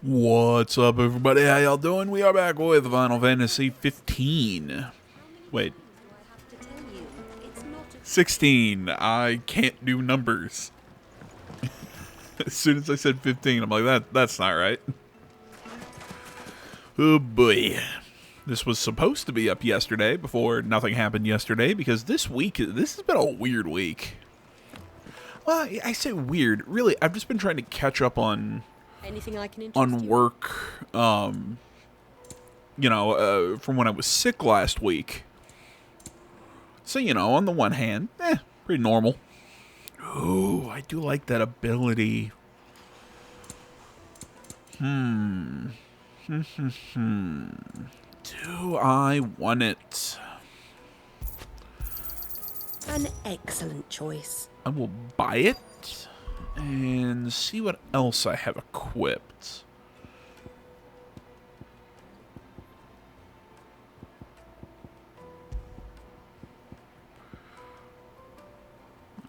What's up, everybody? How y'all doing? We are back with Final Fantasy 15. Wait, 16. I can't do numbers. As soon as I said 15, I'm like, that's not right. Oh boy. This was supposed to be up yesterday before nothing happened yesterday because this has been a weird week. Well, I say weird. Really, I've just been trying to catch up on Anything I can on work, from when I was sick last week. So, on the one hand, pretty normal. Ooh, I do like that ability. Do I want it? An excellent choice. I will buy it and see what else I have equipped.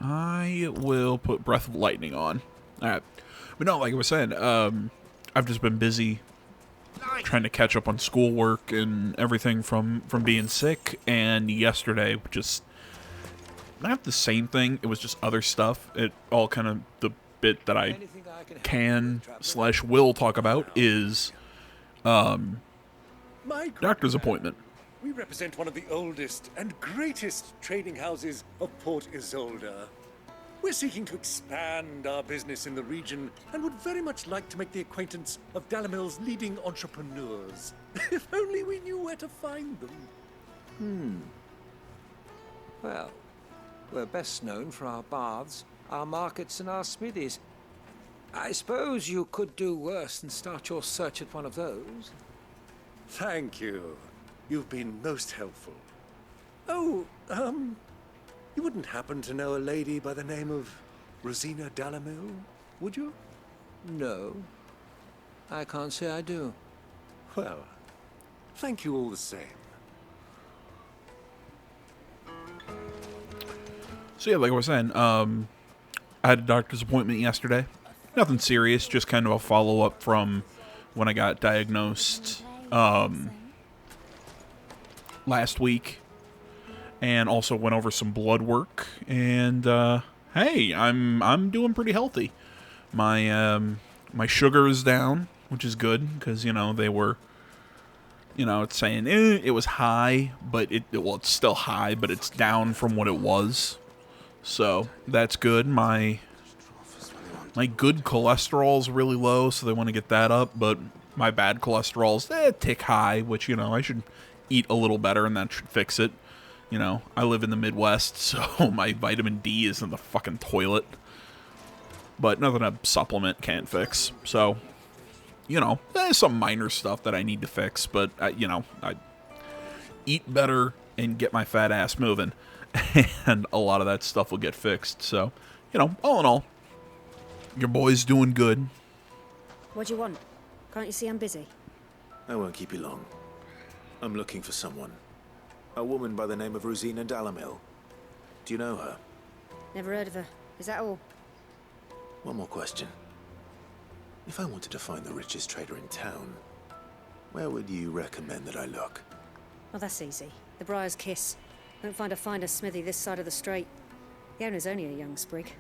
I will put Breath of Lightning on. Alright. But no, like I was saying, I've just been busy trying to catch up on schoolwork and everything from being sick, and yesterday just not the same thing, it was just other stuff. It all kind of, the bit that I can/will talk about is doctor's appointment. We represent one of the oldest and greatest trading houses of Port Isolde. We're seeking to expand our business in the region and would very much like to make the acquaintance of Dalamil's leading entrepreneurs. If only we knew where to find them. Well, we're best known for our baths, our markets, and our smithies. I suppose you could do worse than start your search at one of those. Thank you. You've been most helpful. Oh, you wouldn't happen to know a lady by the name of Rosina Dalamil, would you? No, I can't say I do. Well, thank you all the same. So yeah, like I was saying, I had a doctor's appointment yesterday. Nothing serious, just kind of a follow-up from when I got diagnosed last week. And also went over some blood work. And hey, I'm doing pretty healthy. My my sugar is down, which is good, because they were, it's saying it was high, but it's still high, but it's down from what it was. So that's good. My good cholesterol's really low, so they want to get that up, but my bad cholesterol's tick high, which, I should eat a little better and that should fix it. I live in the Midwest, so my vitamin D is in the fucking toilet. But nothing a supplement can't fix. So, there's some minor stuff that I need to fix, but, I eat better and get my fat ass moving. And a lot of that stuff will get fixed. So, all in all, your boy's doing good. What do you want? Can't you see I'm busy? I won't keep you long. I'm looking for someone. A woman by the name of Rosina Dalamil. Do you know her? Never heard of her. Is that all? One more question. If I wanted to find the richest trader in town, where would you recommend that I look? Well, that's easy. The Briar's Kiss. Won't find a finer smithy this side of the strait. The owner's only a young sprig,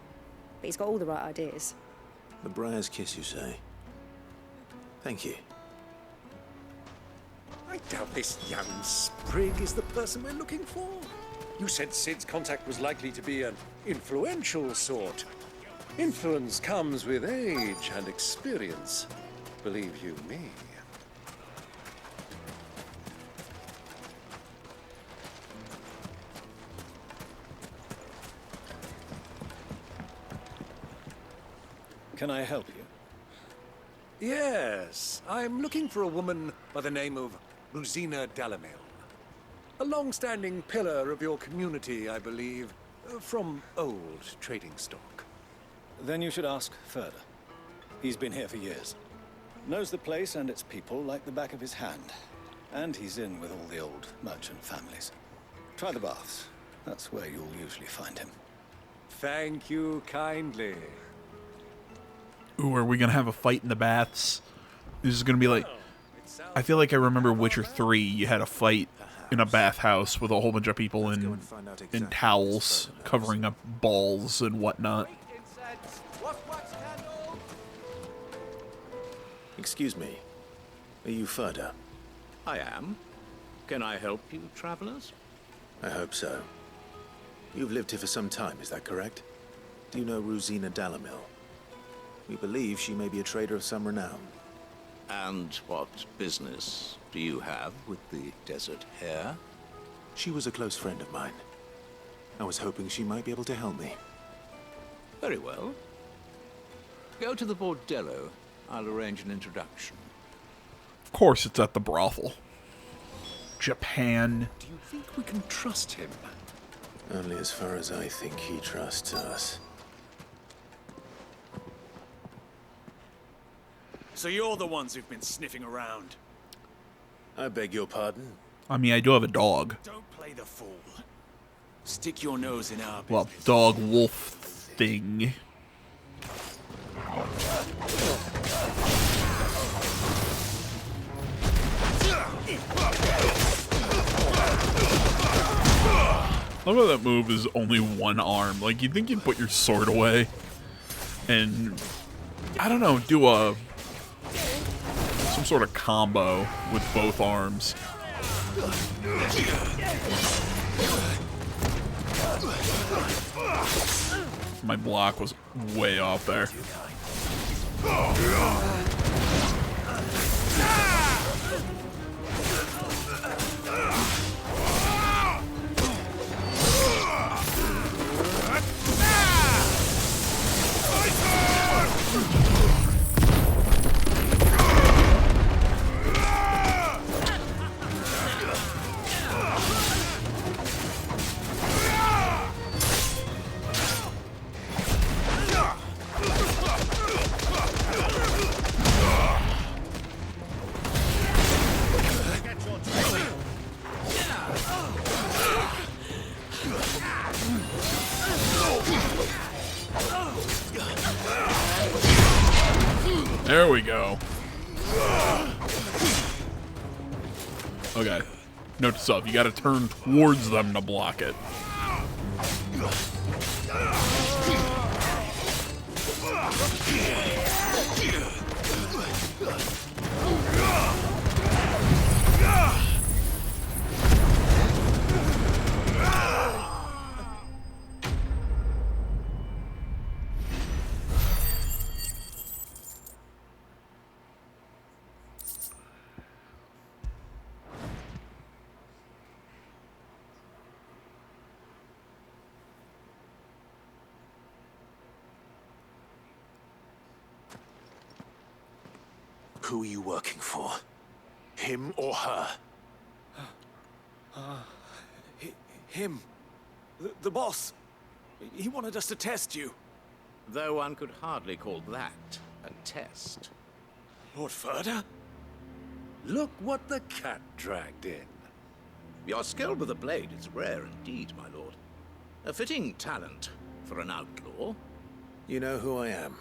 but he's got all the right ideas. The Briar's Kiss, you say? Thank you. I doubt this young sprig is the person we're looking for. You said Sid's contact was likely to be an influential sort. Influence comes with age and experience. Believe you me. Can I help you? Yes, I'm looking for a woman by the name of Rosina Dalamil. A long-standing pillar of your community, I believe, from old trading stock. Then you should ask further. He's been here for years. Knows the place and its people like the back of his hand. And he's in with all the old merchant families. Try the baths. That's where you'll usually find him. Thank you kindly. Ooh, are we gonna have a fight in the baths? This is gonna be like, I feel like I remember Witcher 3. You had a fight in a bathhouse with a whole bunch of people in towels covering up balls and whatnot. Excuse me. Are you Furder? I am. Can I help you, travelers? I hope so. You've lived here for some time, is that correct? Do you know Rosina Dalamil? We believe she may be a trader of some renown. And what business do you have with the Desert Hare? She was a close friend of mine. I was hoping she might be able to help me. Very well. Go to the bordello. I'll arrange an introduction. Of course, it's at the brothel. Japan. Do you think we can trust him? Only as far as I think he trusts us. So you're the ones who've been sniffing around. I beg your pardon? I mean, I do have a dog. Don't play the fool. Stick your nose in our business. Well, dog wolf thing. Look how that move is only one arm. Like, you'd think you'd put your sword away and, I don't know, do some sort of combo with both arms. My block was way off there. There we go. Okay. Note to self, you gotta turn towards them to block it. Who are you working for? Him or her? Him. The boss. He wanted us to test you. Though one could hardly call that a test. Lord Furder? Look what the cat dragged in. Your skill with the blade is rare indeed, my lord. A fitting talent for an outlaw. You know who I am.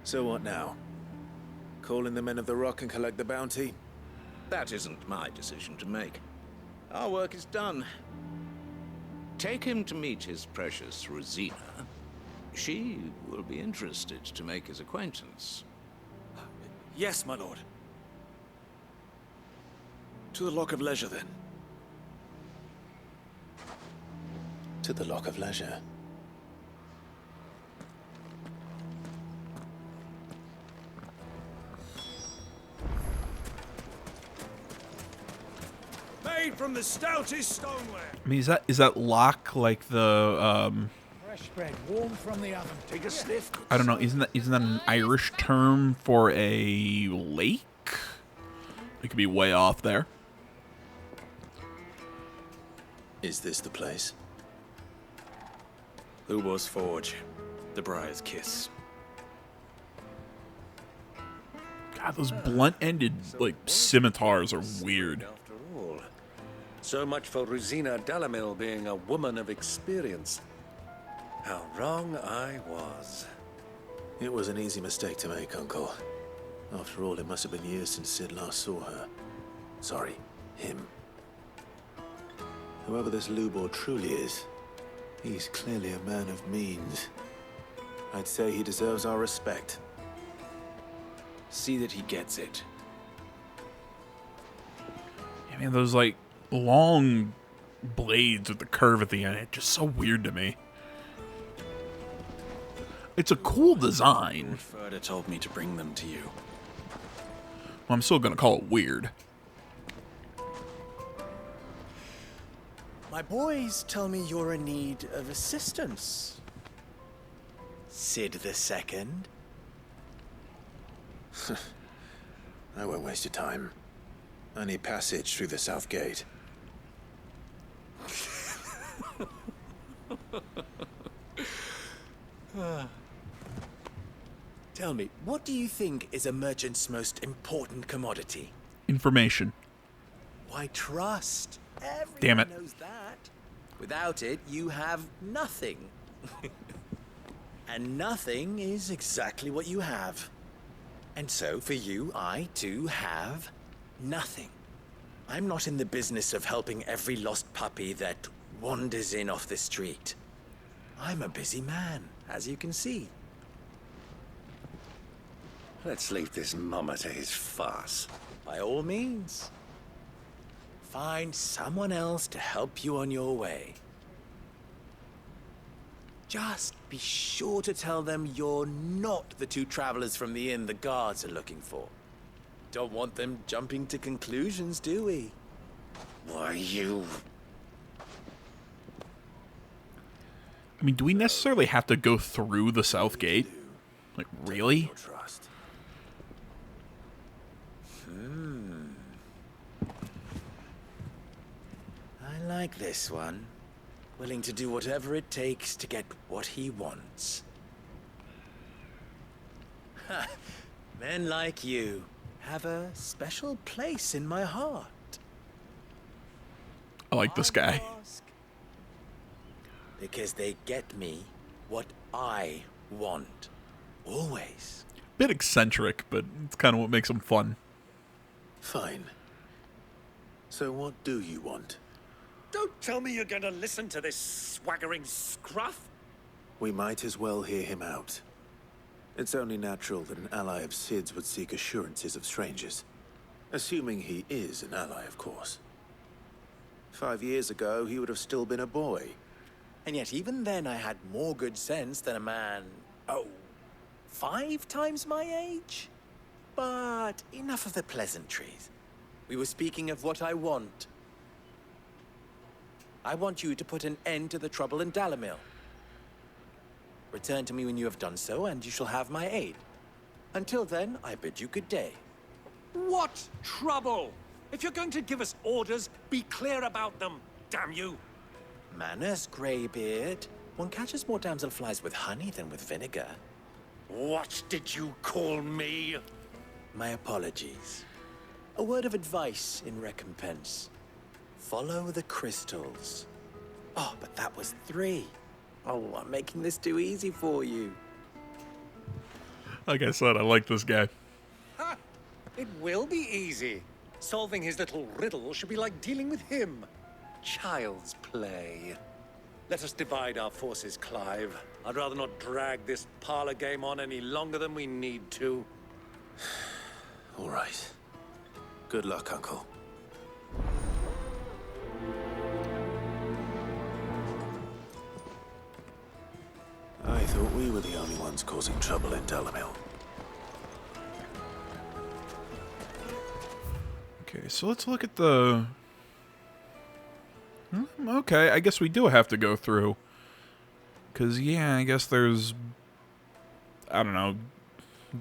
So what now? Call in the Men of the Rock and collect the bounty? That isn't my decision to make. Our work is done. Take him to meet his precious Rosina. She will be interested to make his acquaintance. Yes, my lord. To the Lock of Leisure, then. To the Lock of Leisure. Made from the stoutest stoneware. I mean, is that lock like the Fresh bread, warm from the oven. Take a sniff. I don't know, isn't that an Irish term for a lake? It could be way off there. Is this the place? Ubor's Forge. The Briar's Kiss. God, those blunt-ended, like, scimitars are weird. After all, so much for Rosina Dalamil being a woman of experience. How wrong I was. It was an easy mistake to make, Uncle. After all, it must have been years since Sid last saw her. Sorry, him. Whoever this Lubor truly is, he's clearly a man of means. I'd say he deserves our respect. See that he gets it. I mean, those, like, long blades with the curve at the end, it's just so weird to me. It's a cool design. Lord Ferda told me to bring them to you. Well, I'm still gonna call it weird. My boys tell me you're in need of assistance. Sid the Second? I won't waste your time. I need passage through the south gate. Tell me, what do you think is a merchant's most important commodity? Information. Why, trust. Everyone Damn it. knows that. Without it, you have nothing. And nothing is exactly what you have. And so, for you, I, too, have nothing. I'm not in the business of helping every lost puppy that wanders in off the street. I'm a busy man, as you can see. Let's leave this mummer to his farce. By all means. Find someone else to help you on your way. Just be sure to tell them you're not the two travelers from the inn the guards are looking for. Don't want them jumping to conclusions, do we? Why, you... I mean, do we necessarily have to go through the south gate? Like, really? Your trust. I like this one. Willing to do whatever it takes to get what he wants. Ha! Men like you have a special place in my heart. I like this guy. Ask. Because they get me what I want. Always. Bit eccentric, but it's kind of what makes him fun. Fine. So what do you want? Don't tell me you're going to listen to this swaggering scruff. We might as well hear him out. It's only natural that an ally of Sid's would seek assurances of strangers. Assuming he is an ally, of course. 5 years ago, he would have still been a boy. And yet even then I had more good sense than a man, 5 times my age? But enough of the pleasantries. We were speaking of what I want. I want you to put an end to the trouble in Dalamil. Return to me when you have done so, and you shall have my aid. Until then, I bid you good day. What trouble? If you're going to give us orders, be clear about them, damn you. Manners, Greybeard. One catches more damselflies with honey than with vinegar. What did you call me? My apologies. A word of advice in recompense. Follow the crystals. Oh, but that was 3. Oh, I'm making this too easy for you. Like I said, I like this guy. Ha! It will be easy. Solving his little riddle should be like dealing with him. Child's play. Let us divide our forces, Clive. I'd rather not drag this parlor game on any longer than we need to. All right. Good luck, Uncle. I thought we were the only ones causing trouble in Dalamil. Okay, so let's look at the... Okay, I guess we do have to go through. Because, yeah, I guess there's... I don't know...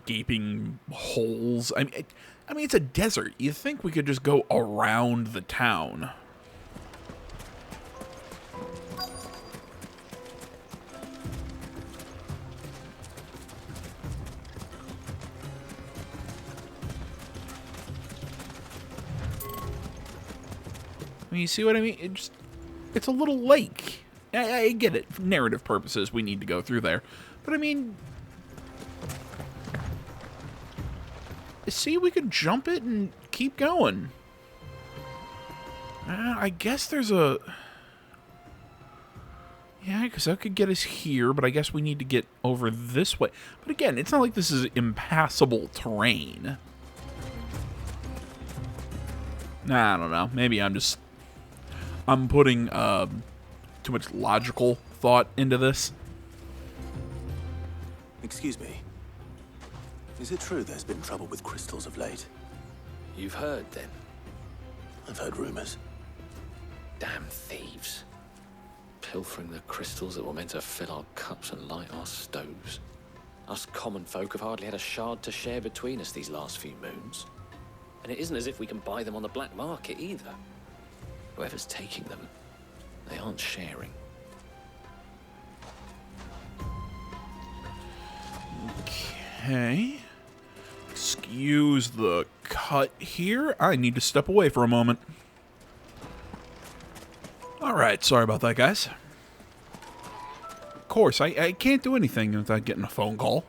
gaping holes. I mean, it's a desert. You think we could just go around the town. I mean, you see what I mean? It's a little lake. I get it. For narrative purposes, we need to go through there. But I mean... see, we could jump it and keep going. I guess there's a... Yeah, because that could get us here, but I guess we need to get over this way. But again, it's not like this is impassable terrain. Nah, I don't know. Maybe I'm putting too much logical thought into this. Excuse me. Is it true there's been trouble with crystals of late? You've heard, then? I've heard rumors. Damn thieves. Pilfering the crystals that were meant to fill our cups and light our stoves. Us common folk have hardly had a shard to share between us these last few moons. And it isn't as if we can buy them on the black market either. Whoever's taking them, they aren't sharing. Okay. Excuse the cut here. I need to step away for a moment. Alright, sorry about that, guys. Of course, I can't do anything without getting a phone call.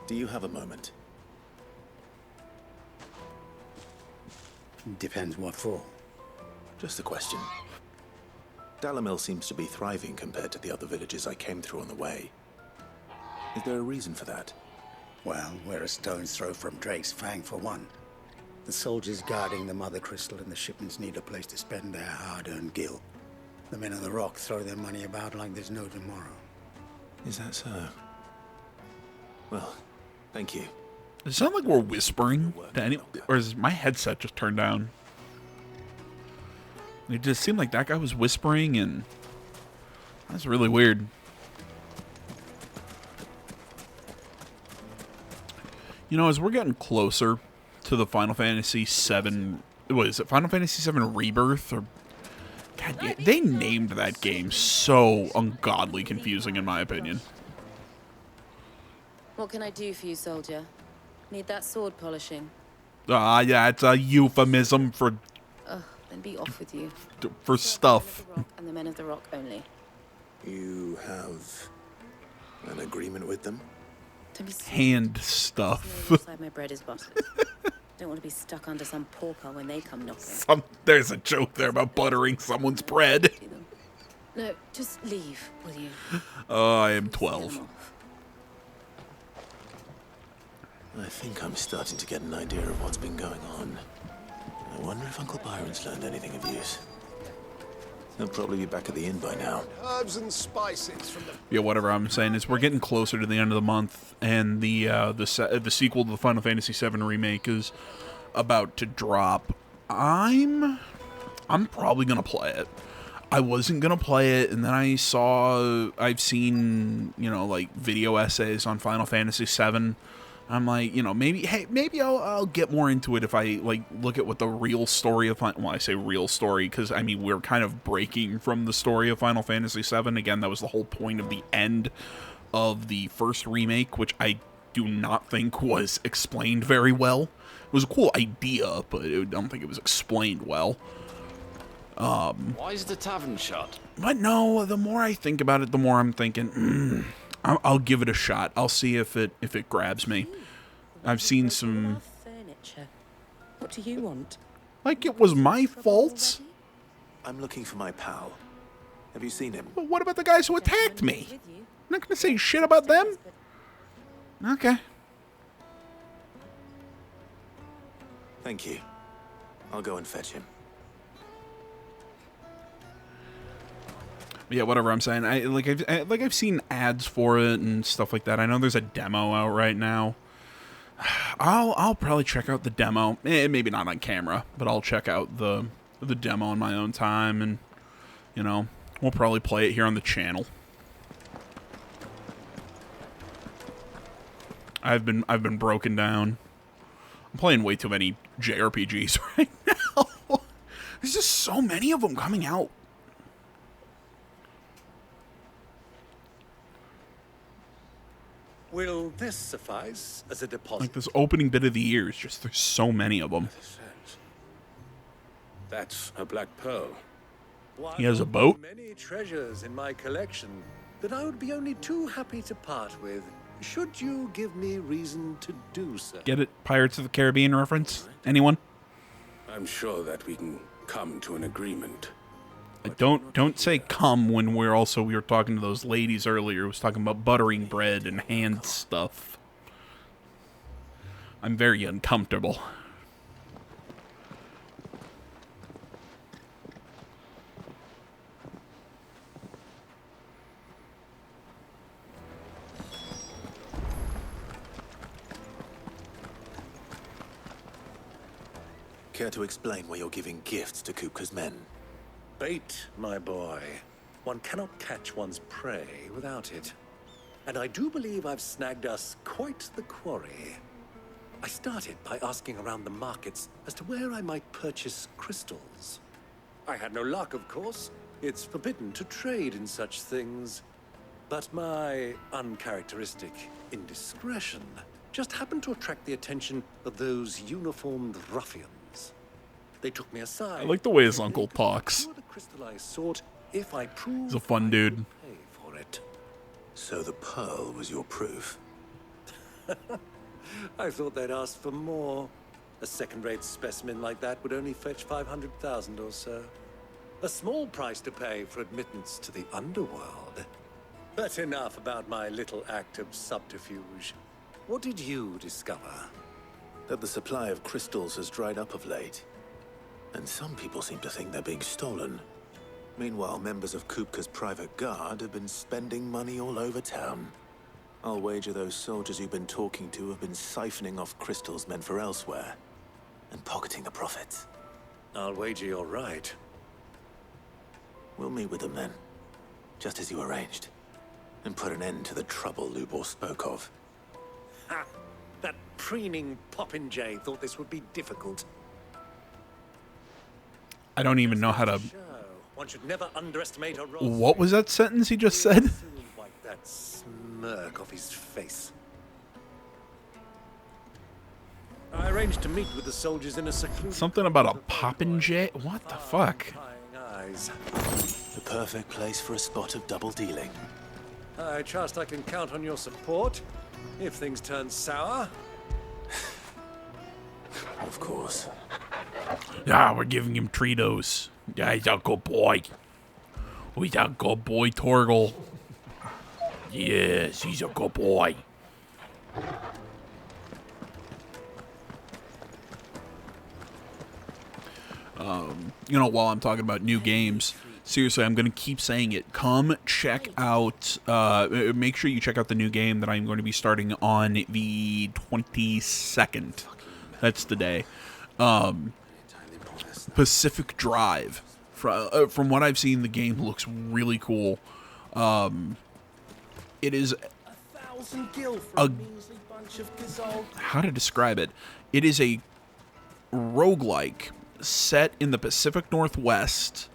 Do you have a moment? Depends what for. Just a question. Dalamil seems to be thriving compared to the other villages I came through on the way. Is there a reason for that? Well, we're a stone's throw from Drake's Fang for one. The soldiers guarding the Mother Crystal and the shipments need a place to spend their hard-earned gil. The men of the Rock throw their money about like there's no tomorrow. Is that so? Well, thank you. Does it sound like we're whispering to any, or is my headset just turned down? It just seemed like that guy was whispering, and that's really weird. You know, as we're getting closer to the Final Fantasy VII, what is it, Final Fantasy VII Rebirth? Or God, they named that game so ungodly confusing, in my opinion. What can I do for you, soldier? Need that sword polishing? Yeah, it's a euphemism for Ugh, then be off with you. For stuff. And the men of the Rock only. You have an agreement with them? Don't be silly. Hand stuff. Inside my bread is buttered. Don't want to be stuck under some pauper when they come knocking. There's a joke there about buttering someone's bread. No, just leave, will you? I am 12. I think I'm starting to get an idea of what's been going on. I wonder if Uncle Byron's learned anything of use. He'll probably be back at the inn by now. Herbs and spices from the... Yeah, whatever I'm saying is we're getting closer to the end of the month, and the sequel to the Final Fantasy VII remake is about to drop. I'm probably gonna play it. I wasn't gonna play it, and then I've seen, you know, like video essays on Final Fantasy VII. I'm like, you know, maybe I'll get more into it if I like look at what the real story of I say real story because I mean we're kind of breaking from the story of Final Fantasy VII. Again, that was the whole point of the end of the first remake, which I do not think was explained very well. It was a cool idea, but I don't think it was explained well. Why is the tavern shut? But no, the more I think about it, the more I'm thinking, I'll give it a shot. I'll see if it grabs me. I've seen some... Furniture. What do you want? Like it was my fault? I'm looking for my pal. Have you seen him? But what about the guys who attacked me? I'm not gonna say shit about them. Okay. Thank you. I'll go and fetch him. Yeah, whatever I'm saying. I've seen ads for it and stuff like that. I know there's a demo out right now. I'll probably check out the demo. Maybe not on camera, but I'll check out the demo on my own time, and you know, we'll probably play it here on the channel. I've been broken down. I'm playing way too many JRPGs right now. There's just so many of them coming out. Will this suffice as a deposit? Like this opening bit of the year is just, there's so many of them. That's a black pearl. He has a boat? Many treasures in my collection that I would be only too happy to part with should you give me reason to do so. Get it? Pirates of the Caribbean reference? Anyone? I'm sure that we can come to an agreement. Don't say come when we were talking to those ladies earlier who was talking about buttering bread and hand stuff. I'm very uncomfortable. Care to explain why you're giving gifts to Kupka's men? Bait, my boy. One cannot catch one's prey without it. And I do believe I've snagged us quite the quarry. I started by asking around the markets as to where I might purchase crystals. I had no luck, of course. It's forbidden to trade in such things. But my uncharacteristic indiscretion just happened to attract the attention of those uniformed ruffians. They took me aside. I like the way his uncle talks. The crystal I sought if I proved He's a fun dude. pay for it. So the pearl was your proof? I thought they'd ask for more. A second-rate specimen like that would only fetch 500,000 or so. A small price to pay for admittance to the underworld. But enough about my little act of subterfuge. What did you discover? That the supply of crystals has dried up of late. And some people seem to think they're being stolen. Meanwhile, members of Kupka's private guard have been spending money all over town. I'll wager those soldiers you've been talking to have been siphoning off crystals meant for elsewhere, and pocketing the profits. I'll wager you're right. We'll meet with them then, just as you arranged, and put an end to the trouble Lubor spoke of. Ha! That preening popinjay thought this would be difficult. I don't even know how to... One should never underestimate a role. What was that sentence he just said? Wipe that smirk off his face. I arranged to meet with the soldiers in a secluded... Something about a popinjay? What the fuck? eyes. The perfect place for a spot of double dealing. I trust I can count on your support if things turn sour. Of course. Yeah, we're giving him Tritos. Yeah, he's a good boy. He's a good boy, Torgal. Yes, he's a good boy. You know, while I'm talking about new games, seriously, I'm going to keep saying it. Come check out, make sure you check out the new game that I'm going to be starting on the 22nd. That's the day. Pacific Drive. From what I've seen, the game looks really cool. It is how to describe it? It is a roguelike set in the Pacific Northwest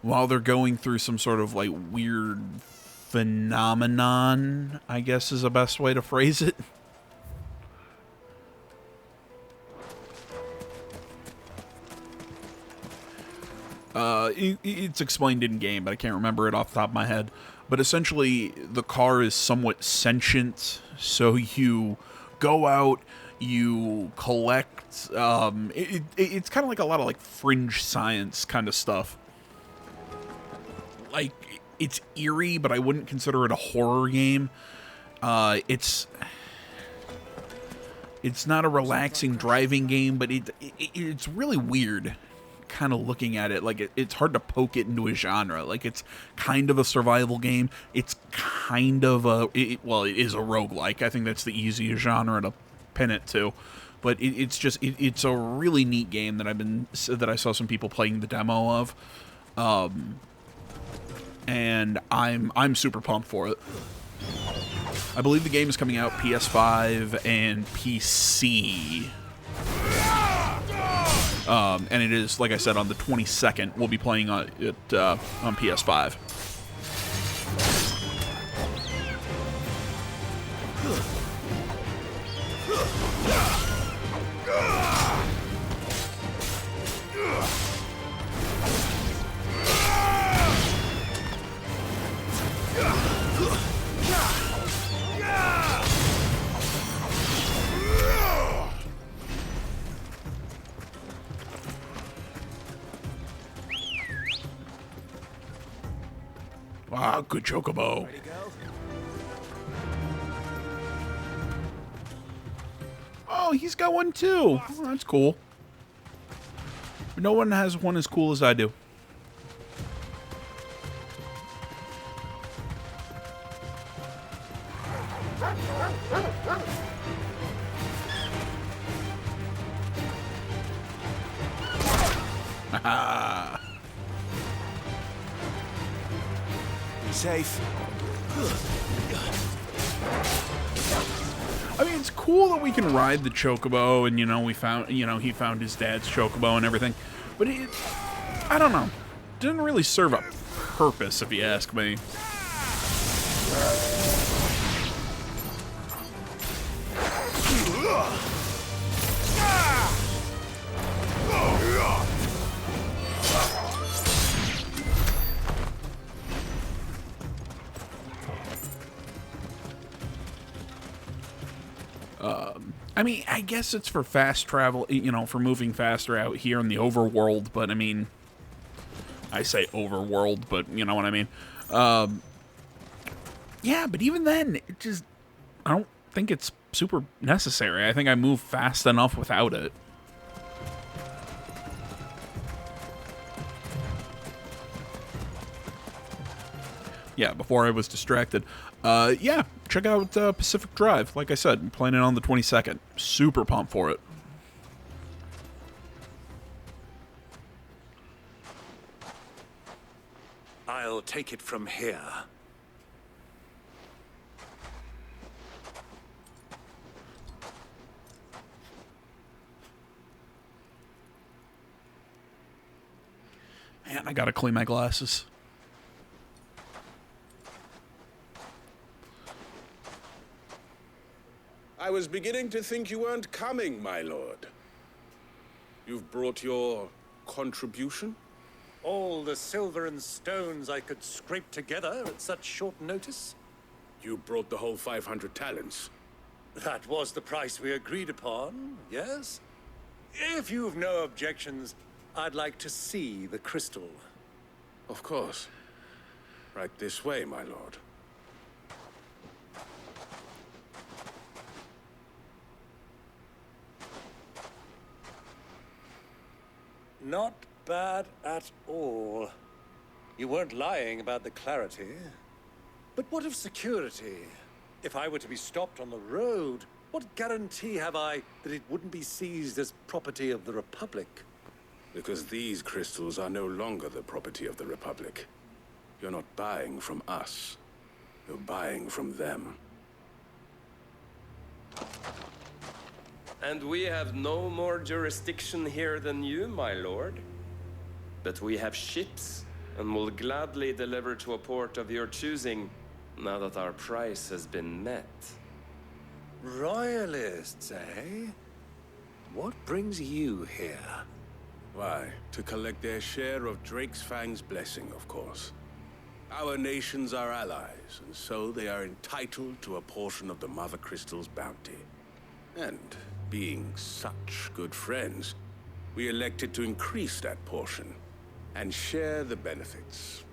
while they're going through some sort of like weird phenomenon, I guess is the best way to phrase it. It's explained in game, but I can't remember it off the top of my head. But essentially, the car is somewhat sentient, so you go out, you collect. It's kind of like a lot of like fringe science kind of stuff. Like, it's eerie, but I wouldn't consider it a horror game. It's not a relaxing driving game, but it's really weird. Kind of looking at it, like it's hard to poke it into a genre. Like, it's kind of a survival game. It's kind of it is a roguelike. I think that's the easiest genre to pin it to. But it's a really neat game that I saw some people playing the demo of, and I'm super pumped for it. I believe the game is coming out PS5 and PC. And it is, like I said, on the 22nd. We'll be playing it on PS5. Ah, good chocobo. Ready, go? Oh, he's got one too. Oh, that's cool. But no one has one as cool as I do. Be safe. I mean, it's cool that we can ride the chocobo, and he found his dad's chocobo and everything. But I don't know. Didn't really serve a purpose, if you ask me. I mean, I guess it's for fast travel, for moving faster out here in the overworld, but I mean, I say overworld, but you know what I mean. Yeah, but even then, I don't think it's super necessary. I think I move fast enough without it. Yeah, before I was distracted. Yeah, check out Pacific Drive. Like I said, I'm playing it on the 22nd. Super pumped for it. I'll take it from here. Man, I gotta clean my glasses. I was beginning to think you weren't coming, my lord. You've brought your contribution? All the silver and stones I could scrape together at such short notice? You brought the whole 500 talents. That was the price we agreed upon, yes? If you've no objections, I'd like to see the crystal. Of course. Right this way, my lord. Not bad at all. You weren't lying about the clarity. But what of security? If I were to be stopped on the road, what guarantee have I that it wouldn't be seized as property of the Republic? Because these crystals are no longer the property of the Republic. You're not buying from us. You're buying from them. And we have no more jurisdiction here than you, my lord. But we have ships, and will gladly deliver to a port of your choosing, now that our price has been met. Royalists, eh? What brings you here? Why, to collect their share of Drake's Fang's blessing, of course. Our nations are allies, and so they are entitled to a portion of the Mother Crystal's bounty. And being such good friends, we elected to increase that portion and share the benefits.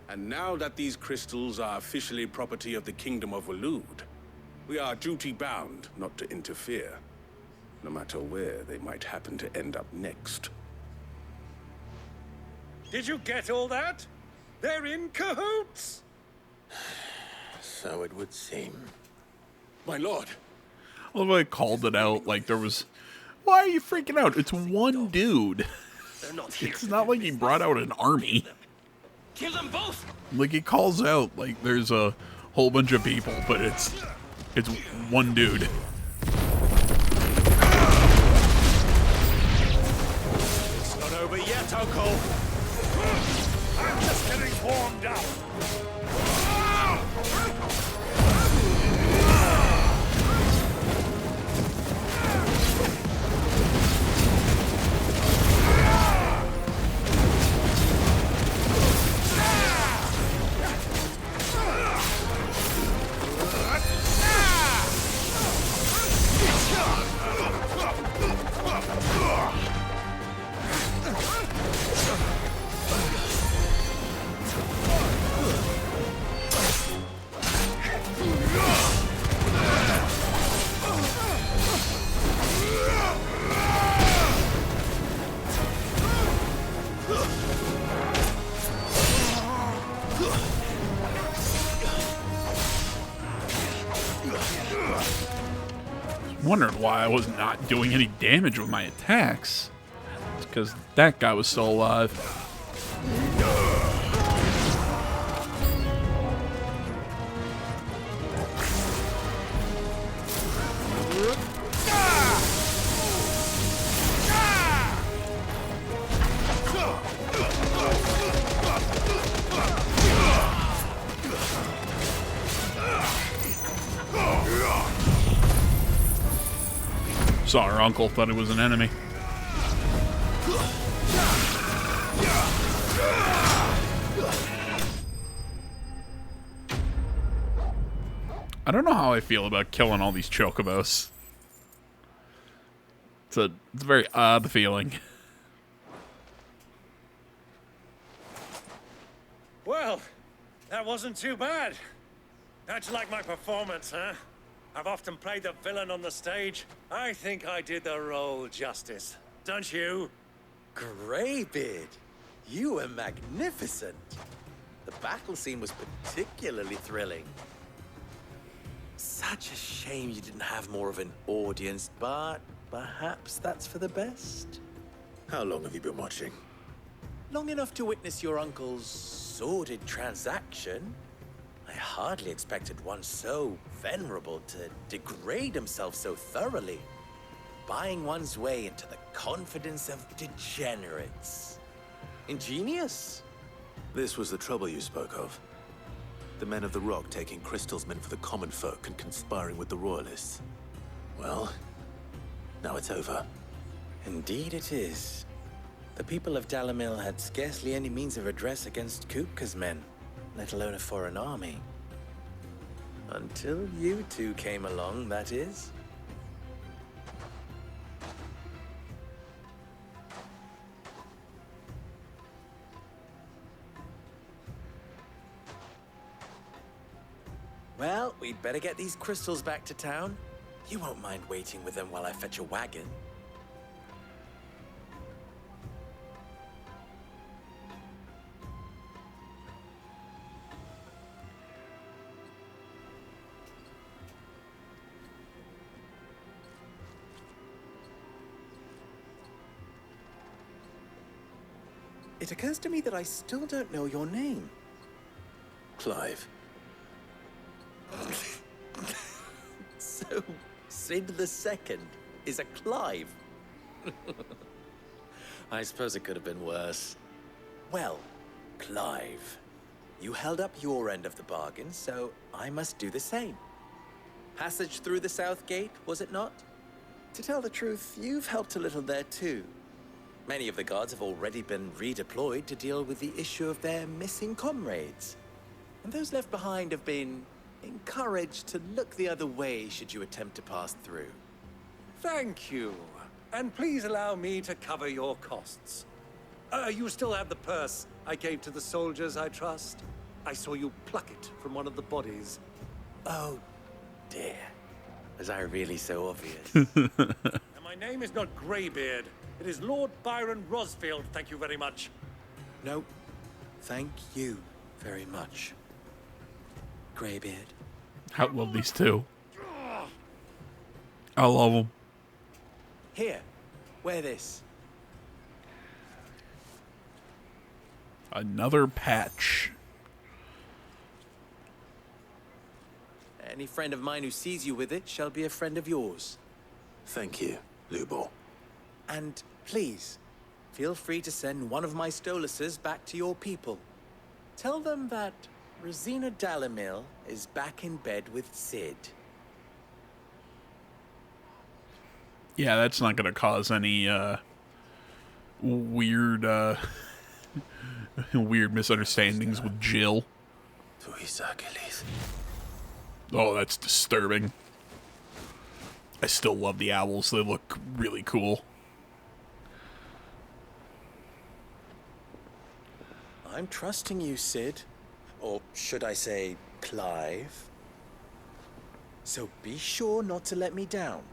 And now that these crystals are officially property of the Kingdom of Waloed, we are duty-bound not to interfere, no matter where they might happen to end up next. Did you get all that? They're in cahoots! So it would seem. My lord! I love how I called it out like there was... Why are you freaking out? It's one dude. It's not like he brought out an army. Kill them both! Like, he calls out like there's a whole bunch of people, but it's one dude. It's not over yet, Uncle! I'm just getting warmed up! Wondering why I was not doing any damage with my attacks. It's because that guy was still alive. Saw her uncle, thought it was an enemy. I don't know how I feel about killing all these chocobos. It's a very odd feeling. Well, that wasn't too bad. How'd you like my performance, huh? I've often played the villain on the stage. I think I did the role justice. Don't you? Greybeard, you were magnificent. The battle scene was particularly thrilling. Such a shame you didn't have more of an audience, but perhaps that's for the best. How long have you been watching? Long enough to witness your uncle's sordid transaction. I hardly expected one so venerable to degrade himself so thoroughly, buying one's way into the confidence of degenerates. Ingenious. This was the trouble you spoke of. The men of the Rock taking crystals meant for the common folk and conspiring with the royalists. Well, now it's over. Indeed it is. The people of Dalamil had scarcely any means of redress against Kupka's men, let alone a foreign army. Until you two came along, that is. Well, we'd better get these crystals back to town. You won't mind waiting with them while I fetch a wagon. It occurs to me that I still don't know your name. Clive. So, Sid the Second is a Clive. I suppose it could have been worse. Well, Clive, you held up your end of the bargain, so I must do the same. Passage through the South Gate, was it not? To tell the truth, you've helped a little there too. Many of the guards have already been redeployed to deal with the issue of their missing comrades. And those left behind have been encouraged to look the other way should you attempt to pass through. Thank you. And please allow me to cover your costs. You still have the purse I gave to the soldiers, I trust? I saw you pluck it from one of the bodies. Oh, dear. Was I really so obvious? And my name is not Greybeard. It is Lord Byron Rosfield, thank you very much. No, thank you very much, Greybeard. I love these two. I love them. Here, wear this. Another patch. Any friend of mine who sees you with it shall be a friend of yours. Thank you, Lubor. And please, feel free to send one of my Stoluses back to your people. Tell them that Rosina Dalamil is back in bed with Sid. Yeah, that's not going to cause any weird weird misunderstandings with Jill. Oh, that's disturbing. I still love the owls. They look really cool. I'm trusting you, Sid. Or should I say, Clive. So be sure not to let me down.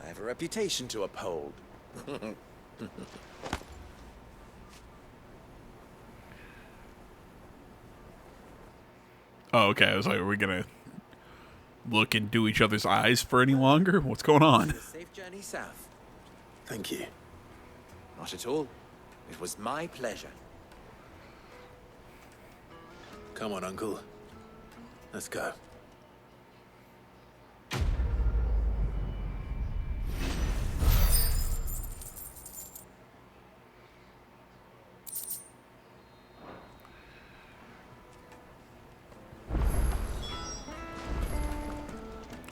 I have a reputation to uphold. Oh, okay. I was like, are we gonna look into each other's eyes for any longer? What's going on? Safe journey south. Thank you. Not at all. It was my pleasure. Come on, Uncle. Let's go.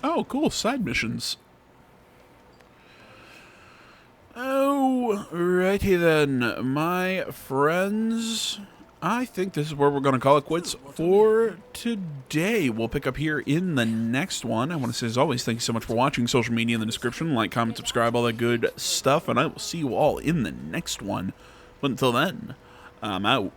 Oh, cool. Side missions. Oh, righty then, my friends. I think this is where we're going to call it quits for today. We'll pick up here in the next one. I want to say, as always, thank you so much for watching. Social media in the description. Like, comment, subscribe, all that good stuff. And I will see you all in the next one. But until then, I'm out.